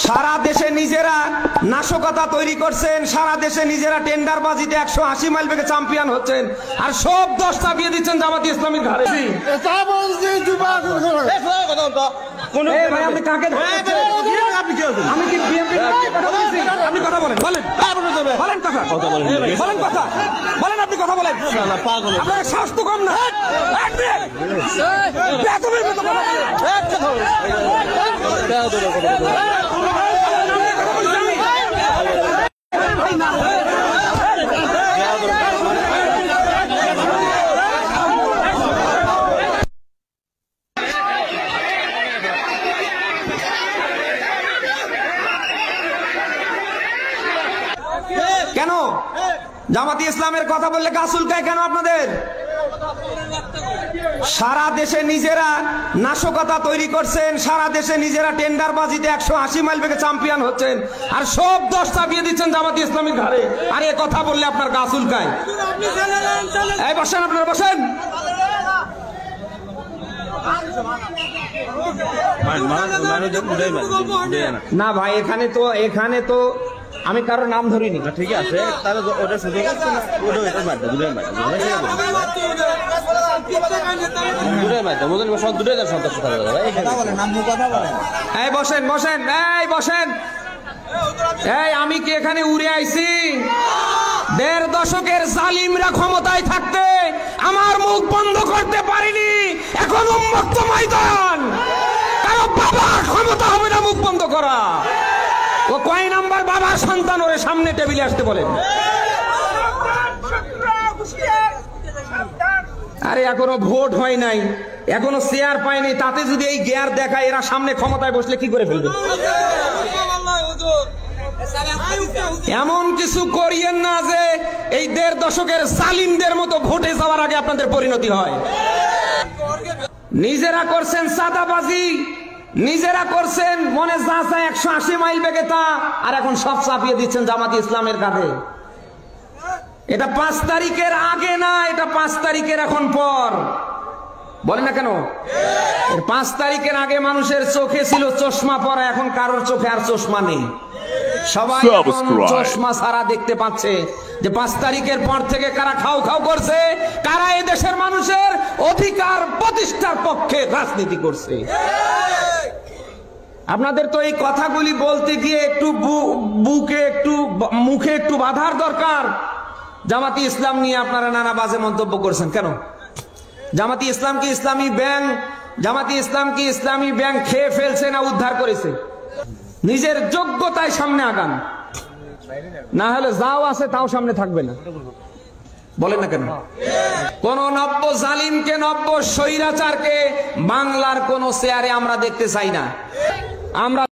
সারা দেশে নিজেরা নাশকতা তৈরি করছেন, সারা দেশে নিজেরা টেন্ডারবাজিতে 180 মাইল বেগে চ্যাম্পিয়ন হচ্ছেন, আর সব দোষ চাপিয়ে দিচ্ছেন জামাত ইসলামীর ঘাড়ে। আপনি কাকে আমি কি বিএনপি আপনি কথা বলেন, বলেন বলেন কথা বলেন কথা বলেন, আপনি কথা বলেন, আপনার সাহস তো কম না। কেন জামাতি ইসলামের কথা বললে গা চুলকায় কেন আপনাদের? সারা দেশে নিজেরা নাশকতা তৈরি করছেন, সারা দেশে নিজেরা টেন্ডারবাজিতে 180 মাইল বেগে চ্যাম্পিয়ন হচ্ছেন, আর সব দোষ চাপিয়ে দিচ্ছেন জামাতি ইসলামীর ঘাড়ে। আর এ কথা বললে আপনার গা চুলকায়। এই বসেন, আপনারা বসেন। না ভাই, এখানে তো আমি কারোর নাম ধরিনি। ঠিক আছে, বসেন বসেন, এই বসেন। এই আমি কি এখানে উড়ে আইছি? 1.5 দশকের জালিমরা ক্ষমতায় থাকতে আমার মুখ বন্ধ করতে পারিনি। এখন উন্মুক্ত ময়দান, কারো বাবার ক্ষমতা হবে না মুখ বন্ধ করা। ও কয় নাম্বার বাবার সন্তান, ওরে সামনে টেবিলে আসতে বলেন। আরে এখনো ভোট হয় নাই, এখনো চেয়ার পায়নি, তাতে যদি এই গিয়ার দেখায় এরা সামনে ক্ষমতায় বসলে কি করে ফেলবে? এমন কিছু করিয়েন না যে এই 1.5 দশকের জালিমদের মতো ভোটে যাওয়ার আগে আপনাদের পরিণতি হয়। নিজেরা করছেন চাঁদাবাজি, নিজেরা করছেন মনে যা চায় 180 মাইল বেগে তা, আর এখন সব চাপিয়ে দিচ্ছেন জামাত ইসলামের কাঁধে। এটা 5 তারিখের আগে না, এটা 5 তারিখের এখন পর। বলেন না কেন? 5 তারিখের আগে মানুষের চোখে ছিল চশমা পরা, এখন কারোর চোখে আর চশমা নেই। সবাই চশমা ছাড়া দেখতে পাচ্ছে যে 5 তারিখের পর থেকে কারা খাও খাও করছে, কারা এই দেশের মানুষের অধিকার প্রতিষ্ঠার পক্ষে রাজনীতি করছে। আপনাদের তো এই কথাগুলি বলতে গিয়ে একটু মুখে একটু বাধার দরকার। জামাতি ইসলাম নিয়ে আপনারা নানা বাজে মন্তব্য করছেন কেন? জামাতি ইসলাম কি ইসলামী ব্যাংক? জামাতি ইসলাম কি ইসলামী ব্যাংক খেয়ে ফেলছে না উদ্ধার করেছে? নিজের যোগ্যতায় সামনে আগান, না হলে যাও আছে তাও সামনে থাকবে না। বলেন না কেন? কোন নব্য জালিমকে, নব্য স্বৈরাচারকে বাংলার কোন চেয়ারে আমরা দেখতে চাই না। আমরা